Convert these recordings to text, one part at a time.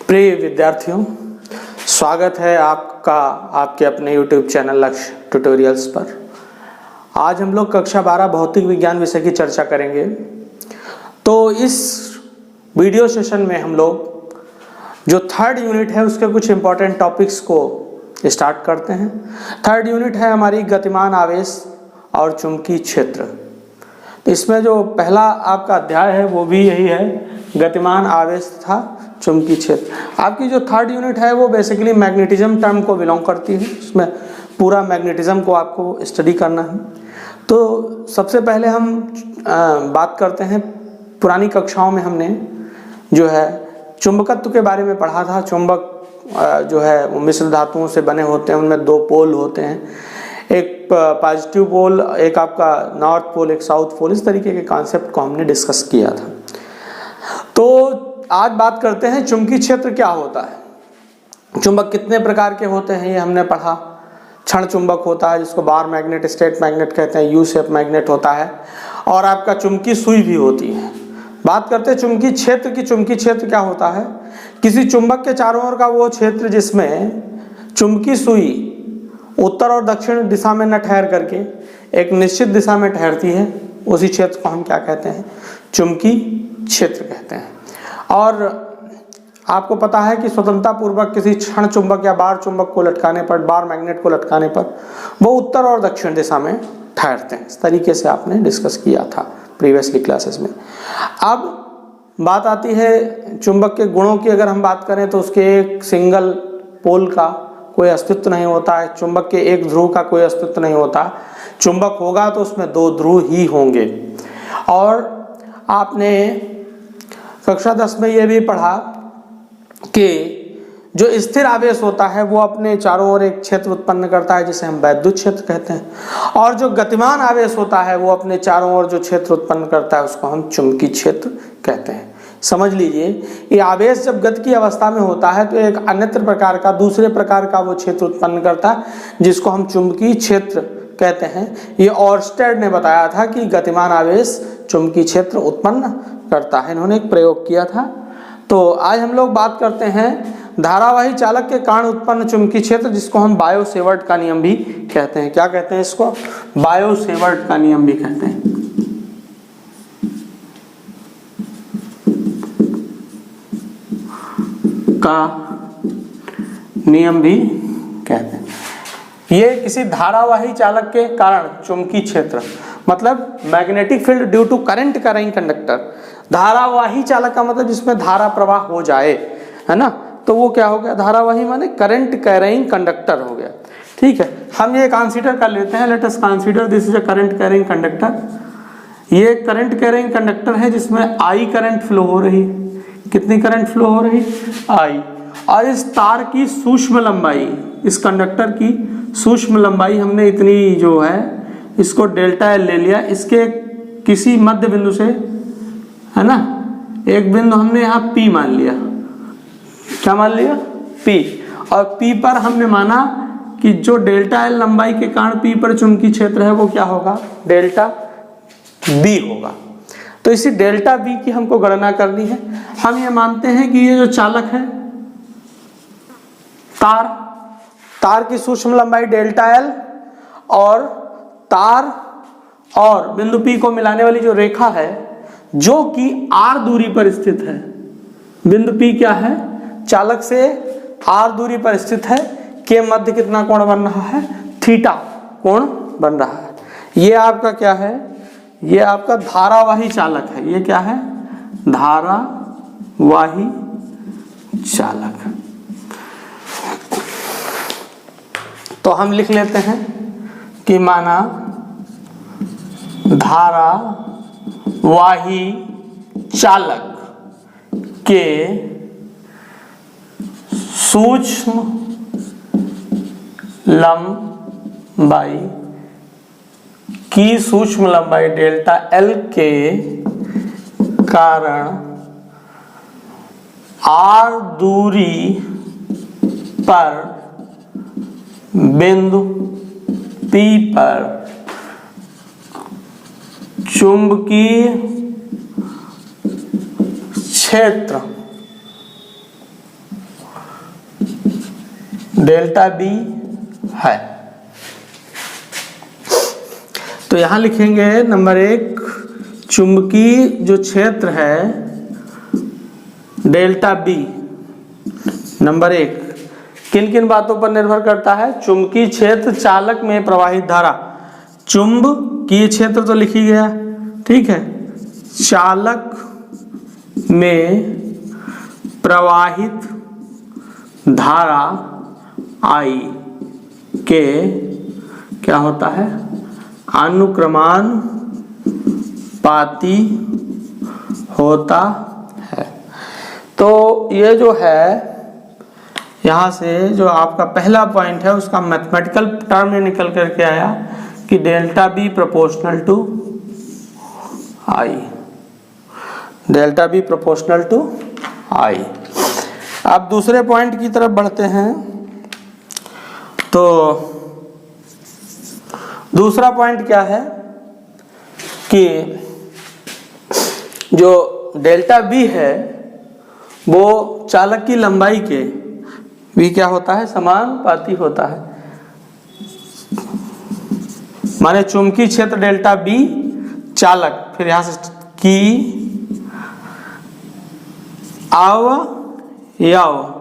प्रिय विद्यार्थियों, स्वागत है आपका आपके अपने YouTube चैनल लक्ष्य ट्यूटोरियल्स पर। आज हम लोग कक्षा 12 भौतिक विज्ञान विषय की चर्चा करेंगे। तो इस वीडियो सेशन में हम लोग जो थर्ड यूनिट है उसके कुछ इम्पोर्टेंट टॉपिक्स को स्टार्ट करते हैं। थर्ड यूनिट है हमारी गतिमान आवेश और चुंबकीय क्षेत्र। तो इसमें जो पहला आपका अध्याय है वो भी यही है, गतिमान आवेश था चुंबकीय क्षेत्र। आपकी जो थर्ड यूनिट है वो बेसिकली मैग्नेटिज्म टर्म को बिलोंग करती है। उसमें पूरा मैग्नेटिज्म को आपको स्टडी करना है। तो सबसे पहले हम बात करते हैं, पुरानी कक्षाओं में हमने जो है चुंबकत्व के बारे में पढ़ा था। चुंबक जो है वो मिश्र धातुओं से बने होते हैं, उनमें दो पोल होते हैं, एक पॉजिटिव पोल, एक आपका नॉर्थ पोल, एक साउथ पोल। इस तरीके के कॉन्सेप्ट को हमने डिस्कस किया था। तो आज बात करते हैं चुंबकीय क्षेत्र क्या होता है। चुंबक कितने प्रकार के होते हैं ये हमने पढ़ा। क्षण चुंबक होता है जिसको बार मैग्नेट, स्टेट मैग्नेट कहते हैं, यू शेप मैग्नेट होता है, और आपका चुंबकीय सुई भी होती है। बात करते हैं चुंबकीय क्षेत्र की। चुंबकीय क्षेत्र क्या होता है? किसी चुंबक के चारों ओर का वो क्षेत्र जिसमें चुंबकीय सुई उत्तर और दक्षिण दिशा में न ठहर करके एक निश्चित दिशा में ठहरती है, उसी क्षेत्र को हम क्या कहते हैं? चुंबकीय क्षेत्र कहते हैं। और आपको पता है कि स्वतंत्रता पूर्वक किसी क्षण चुंबक या बार चुंबक को लटकाने पर, बार मैग्नेट को लटकाने पर वो उत्तर और दक्षिण दिशा में ठहरते हैं। इस तरीके से आपने डिस्कस किया था प्रीवियसली क्लासेस में। अब बात आती है चुंबक के गुणों की। अगर हम बात करें तो उसके एक सिंगल पोल का कोई अस्तित्व नहीं होता है। चुंबक के एक ध्रुव का कोई अस्तित्व नहीं होता। चुंबक होगा तो उसमें दो ध्रुव ही होंगे। और आपने कक्षा 10 में यह भी पढ़ा कि जो स्थिर आवेश होता है वो अपने चारों ओर एक क्षेत्र उत्पन्न करता है जिसे हम वैद्युत क्षेत्र कहते हैं, और जो गतिमान आवेश होता है वो अपने चारों ओर जो क्षेत्र उत्पन्न करता है उसको हम चुंबकीय क्षेत्र कहते हैं। समझ लीजिए, ये आवेश जब गति की अवस्था में होता है तो एक अन्यत्र प्रकार का, दूसरे प्रकार का वो क्षेत्र उत्पन्न करता है जिसको हम चुंबकीय क्षेत्र कहते हैं। ये ऑर्स्टेड ने बताया था कि गतिमान आवेश चुंबकीय क्षेत्र उत्पन्न करता है। इन्होंने एक प्रयोग किया था। तो आज हम लोग बात करते हैं धारावाही चालक के कारण उत्पन्न चुंबकीय क्षेत्र, जिसको हम बायो सेवर्ट का नियम भी कहते हैं। क्या कहते हैं इसको? बायो सेवर्ट का नियम भी कहते हैं। का नियम भी कहते हैं। ये किसी धारावाही चालक के कारण चुंबकीय क्षेत्र, मतलब magnetic field due to current carrying conductor. धारावाही चालक का मतलब जिसमें धारा प्रवाह हो जाए, है ना, तो वो क्या हो गया? धारावाही माने करंट कैरिंग कंडक्टर हो गया। ठीक है, हम ये कंसीडर कर लेते हैं। Let us consider this is a current carrying conductor. ये करंट कैरिंग कंडक्टर है जिसमें आई करंट फ्लो हो रही। कितनी करंट फ्लो हो रही? आई। और इस तार की सूक्ष्म लंबाई, इस कंडक्टर की सूक्ष्म लंबाई हमने इतनी जो है इसको डेल्टा एल ले लिया। इसके किसी मध्य बिंदु से, है ना, एक बिंदु हमने यहाँ पी मान लिया। क्या मान लिया? पी। और पी पर हमने माना कि जो डेल्टा एल लंबाई के कारण पी पर चुंबकीय क्षेत्र है वो क्या होगा? डेल्टा बी होगा। तो इसी डेल्टा बी की हमको गणना करनी है। हम ये मानते हैं कि ये जो चालक है तार की सूक्ष्म लंबाई डेल्टा एल, और तार और बिंदु पी को मिलाने वाली जो रेखा है जो कि आर दूरी पर स्थित है। बिंदु पी क्या है? चालक से आर दूरी पर स्थित है। के मध्य कितना कोण बन रहा है? थीटा कोण बन रहा है। ये आपका क्या है? ये आपका धारावाही चालक है। ये क्या है? धारावाही चालक। तो हम लिख लेते हैं कि माना धारावाही चालक के सूक्ष्म लंबाई की सूक्ष्म लंबाई डेल्टा एल के कारण आर दूरी पर बिंदु पी पर चुंबकीय क्षेत्र डेल्टा बी है। तो यहां लिखेंगे नंबर 1, चुंबकीय जो क्षेत्र है डेल्टा बी, नंबर 1 किन किन बातों पर निर्भर करता है? चुंबकीय क्षेत्र, चालक में प्रवाहित धारा। चुंबकीय क्षेत्र तो लिखी गया, ठीक है। चालक में प्रवाहित धारा I के क्या होता है? अनुक्रमानुपाती होता है। तो ये जो है यहाँ से जो आपका पहला पॉइंट है उसका मैथमेटिकल टर्म में निकल करके आया कि delta B proportional to I, delta B proportional to I. अब दूसरे पॉइंट की तरफ बढ़ते हैं। तो दूसरा पॉइंट क्या है कि जो डेल्टा बी है वो चालक की लंबाई के भी क्या होता है? समानुपाती होता है। माने चुंबकीय क्षेत्र डेल्टा बी, चालक, फिर यहां से की अवयव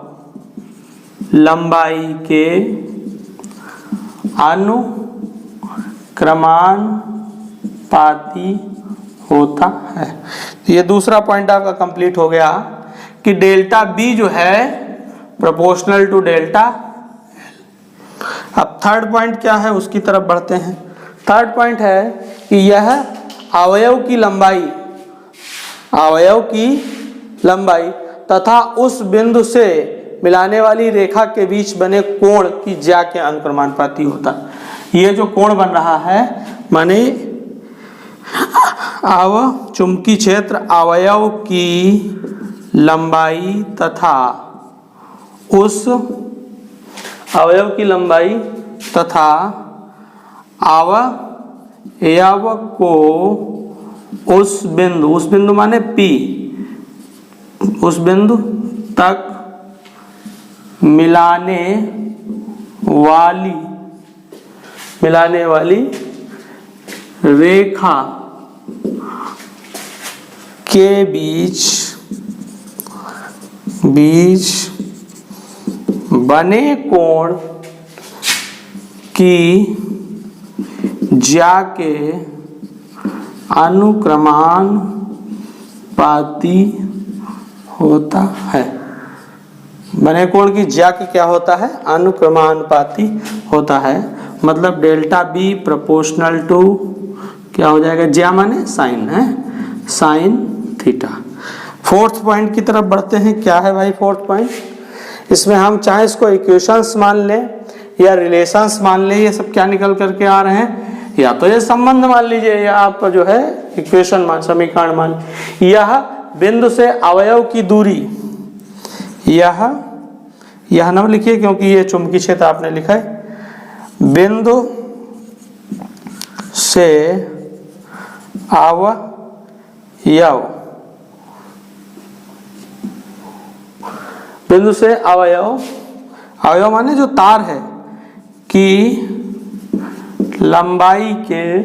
लंबाई के अनुक्रमानुपाती होता है। ये दूसरा पॉइंट आपका कंप्लीट हो गया कि डेल्टा बी जो है प्रोपोर्शनल टू डेल्टा। अब थर्ड पॉइंट क्या है उसकी तरफ बढ़ते हैं। थर्ड पॉइंट है कि यह अवयव की लंबाई तथा उस बिंदु से मिलाने वाली रेखा के बीच बने कोण की ज्या के अनुक्रमानुपाती होता। ये जो कोण बन रहा है माने चुंबकीय क्षेत्र अवयव की लंबाई तथा उस अवयव की लंबाई तथा अवयव को उस बिंदु माने P, उस बिंदु तक मिलाने वाली रेखा के बीच बने कोण की ज्या के अनुक्रमानुपाती होता है। बने कोण की ज्या के क्या होता है? अनुक्रमानुपाती होता है। मतलब डेल्टा बी प्रोपोर्शनल टू क्या हो जाएगा? ज्या माने साइन है, साइन थीटा। फोर्थ पॉइंट की तरफ बढ़ते हैं। क्या है भाई फोर्थ पॉइंट? इसमें हम चाहे इसको इक्वेशंस मान लें या रिलेशंस मान लें, ये सब क्या निकल करके आ रहे हैं? या तो ये संबंध मान लीजिए या आप जो है इक्वेशन मान, समीकरण मान। यह बिंदु से अवयव की दूरी, यह न लिखिए क्योंकि ये चुंबकीय क्षेत्र आपने लिखा है। बिंदु से अवयव माने जो तार है की लंबाई के,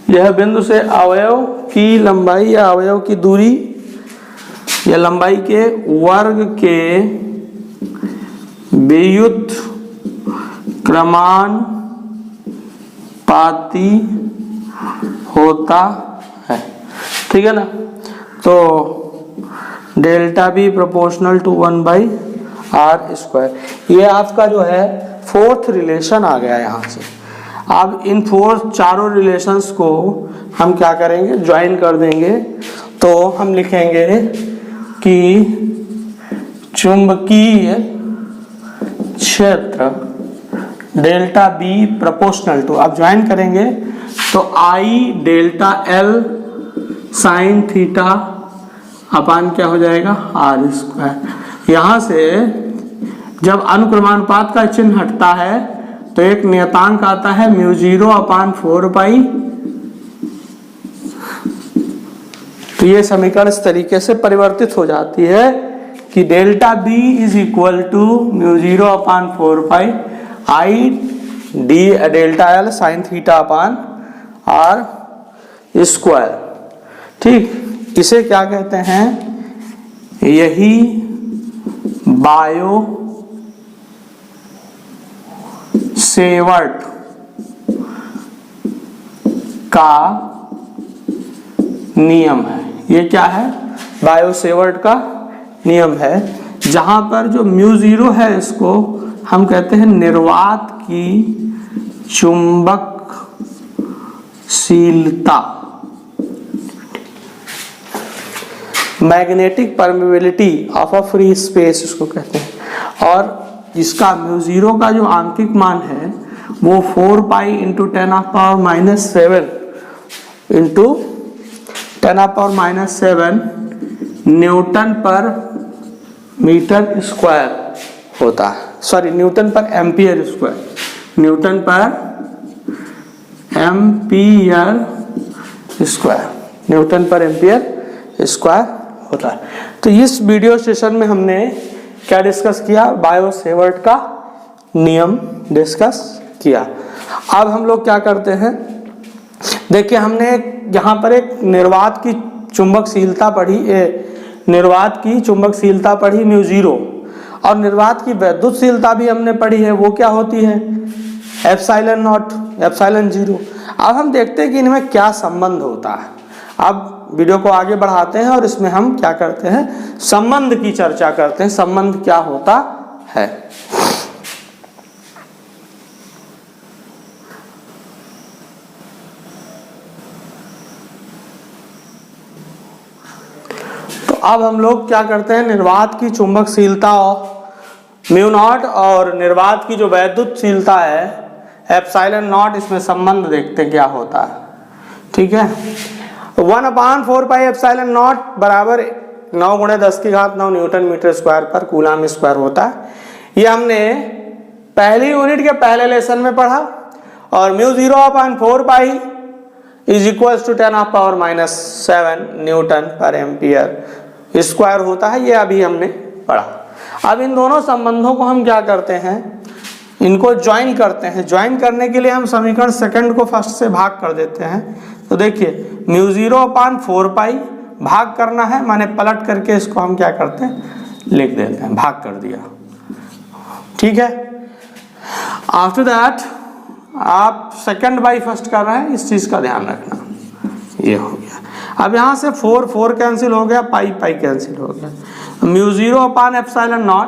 यह बिंदु से अवयव की लंबाई या अवयव की दूरी या लंबाई के वर्ग के व्युत्क्रमानुपाती होता है। ठीक है ना? तो delta B proportional to 1/r²। ये आपका जो है फोर्थ रिलेशन आ गया यहाँ से। अब इन चारों रिलेशंस को हम क्या करेंगे? ज्वाइन कर देंगे। तो हम लिखेंगे कि चुंबकीय क्षेत्र डेल्टा बी प्रोपोर्शनल टू, अब ज्वाइन करेंगे तो I delta L sign theta अपान क्या हो जाएगा? r²। यहां से जब अनुक्रमानुपात का चिन्ह हटता है तो एक नियतांक आता है μ0/4π। तो ये समीकरण इस तरीके से परिवर्तित हो जाती है कि delta B is equal to mu 0 upon 4 pi I D delta L sine theta upon R square. ठीक, इसे क्या कहते हैं, यही बायो सेवर्ट का नियम है। ये क्या है, बायो सेवर्ट का नियम है, जहां पर जो म्यू 0 है इसको हम कहते हैं निर्वात की चुंबकशीलता, magnetic permeability of a free space इसको कहते हैं। और इसका म्यू 0 का जो आंतरिक मान है वो 4 पाई इंटू 10⁻⁻7 इंटू 10⁻⁻7 न्यूटन पर मीटर स्क्वायर होता है, sorry Newton per ampere square, Newton per ampere square, Newton per ampere square होता है। तो इस वीडियो सेशन में हमने क्या डिस्कस किया, बायो सेवर्ट का नियम डिस्कस किया। अब हम लोग क्या करते हैं, देखिए हमने यहाँ पर एक निर्वात की चुंबकशीलता पढ़ी, निर्वात की चुंबकशीलता पढ़ी म्यू 0, और निर्वात की वैद्युतशीलता भी हमने पढ़ी है, वो क्या होती है एप्सिलॉन नॉट, एप्सिलॉन 0। अब हम देखते हैं कि इनमें क्या संबंध होता है। अब वीडियो को आगे बढ़ाते हैं और इसमें हम क्या करते हैं, संबंध की चर्चा करते हैं, संबंध क्या होता है। तो अब हम लोग क्या करते हैं, निर्वात की चुंबकशीलता म्यू नॉट और निर्वात की जो वैद्युतशीलता है एप्सिलॉन नॉट, इसमें संबंध देखते हैं क्या होता है। ठीक है, 1/4 पाई एप्सिलॉन नॉट बराबर 9 × 10⁹ न्यूटन मीटर स्क्वायर पर कूलम स्क्वायर होता है। ये हमने पहली यूनिट के पहले लेसन में पढ़ा। और mu 0/4 pi is equal to 10⁻⁻7 newton per ampere square होता है, ये अभी हमने पढ़ा। अब इन दोनों संबंधों को हम क्या करते हैं, इनको ज्वाइन करते हैं। ज्वाइन करने के लिए हम समीकरण सेकंड को फर्स्ट से भाग कर देते हैं। तो देखिए म्यू 0/4 पाई भाग करना है, माने पलट करके इसको हम क्या करते हैं, लिख देते हैं, भाग कर दिया। ठीक है, आफ्टर दैट आप सेकंड बाई फर्स्ट कर रहे हैं, इस चीज का ध्यान रखना। ये हो गया। अब यहाँ से 4 कैंसिल हो गया, पाई कैंसिल हो गया। म्यू 0/ε0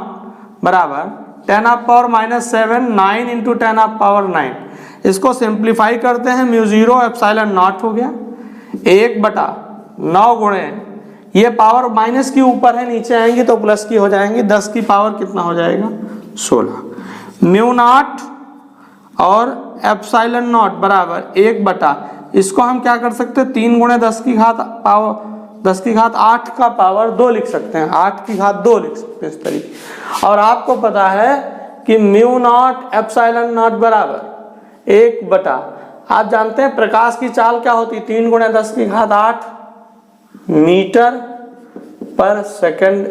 बराबर 10⁻⁻7 9 इंटू 10⁻9। इसको सिंप्लीफाई करते हैं, म्यू 0ε0 हो गया 1/9 गुणे, ये पावर माइनस की ऊपर है, नीचे आएंगी तो प्लस की हो जाएंगी, 10 की पावर कितना हो जाएगा 16। म्यू नॉट और एप्सिलॉन नॉट बराबर 1/, इसको हम क्या कर सकते हैं, 3 × 10⁸ का पावर 2 लिख सकते हैं, 8⁻2 लिख सकते हैं इस तरीके। और आपको पता है कि म्यू नॉट एप्सिलॉन नॉट बराबर 1/, आप जानते हैं प्रकाश की चाल क्या होती है, 3 × 10⁸ मीटर पर सेकंड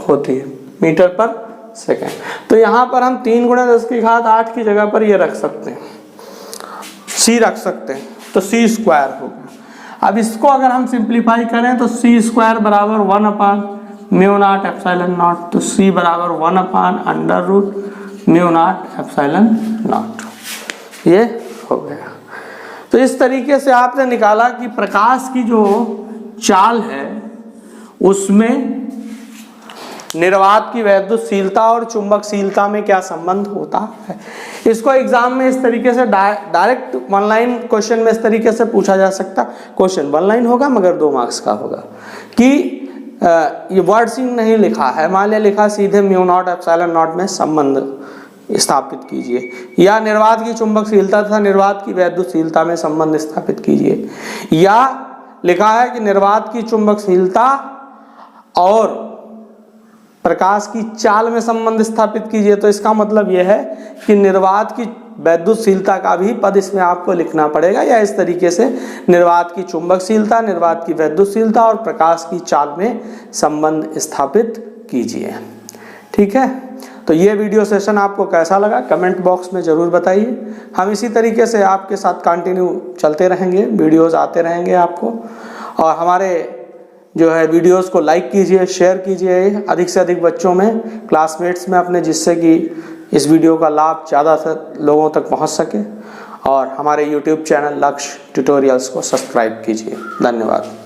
होती है, मीटर पर सेकंड। तो यहाँ पर हम 3 × 10⁸ की जगह पर ये रख सकते हैं, c रख सकते हैं, तो c² हो गया। अब इसको अगर हम सिंप्लीफाई करें तो c² बराबर 1/μ0 एप्सिलॉन नॉट, तो c बराबर 1/√μ0 एप्सिलॉन नॉट, ये हो गया। तो इस तरीके से आपने निकाला कि प्रकाश की जो चाल है उसमें निर्वात की वैद्युतशीलता और चुंबकशीलता में क्या संबंध होता है। इसको एग्जाम में इस तरीके से डायरेक्ट 1 लाइन क्वेश्चन में इस तरीके से पूछा जा सकता। क्वेश्चन 1 लाइन होगा मगर 2 मार्क्स का होगा कि ये वर्ड सिंह नहीं लिखा है, मान लिया लिखा सीधे म्यू नॉट एप्सिलॉन नॉट में संबंध स्थापित कीजिए, या निर्वात की चुंबकशीलता तथा निर्वात की वैद्युतशीलता में संबंध स्थापित कीजिए, या लिखा है कि निर्वात की चुंबकशीलता और प्रकाश की चाल में संबंध स्थापित कीजिए। तो इसका मतलब यह है कि निर्वात की वैद्युतशीलता का भी पद इसमें आपको लिखना पड़ेगा, या इस तरीके से निर्वात की चुंबकशीलता, निर्वात की वैद्युतशीलता और प्रकाश की चाल में संबंध स्थापित कीजिए। ठीक है, तो ये वीडियो सेशन आपको कैसा लगा कमेंट बॉक्स में ज़रूर बताइए। हम इसी तरीके से आपके साथ कंटिन्यू चलते रहेंगे, वीडियोस आते रहेंगे आपको। और हमारे जो है वीडियोस को लाइक कीजिए, शेयर कीजिए अधिक से अधिक बच्चों में, क्लासमेट्स में अपने, जिससे कि इस वीडियो का लाभ ज़्यादातर लोगों तक पहुंच सके। और हमारे YouTube चैनल लक्ष्य ट्यूटोरियल्स को सब्सक्राइब कीजिए। धन्यवाद।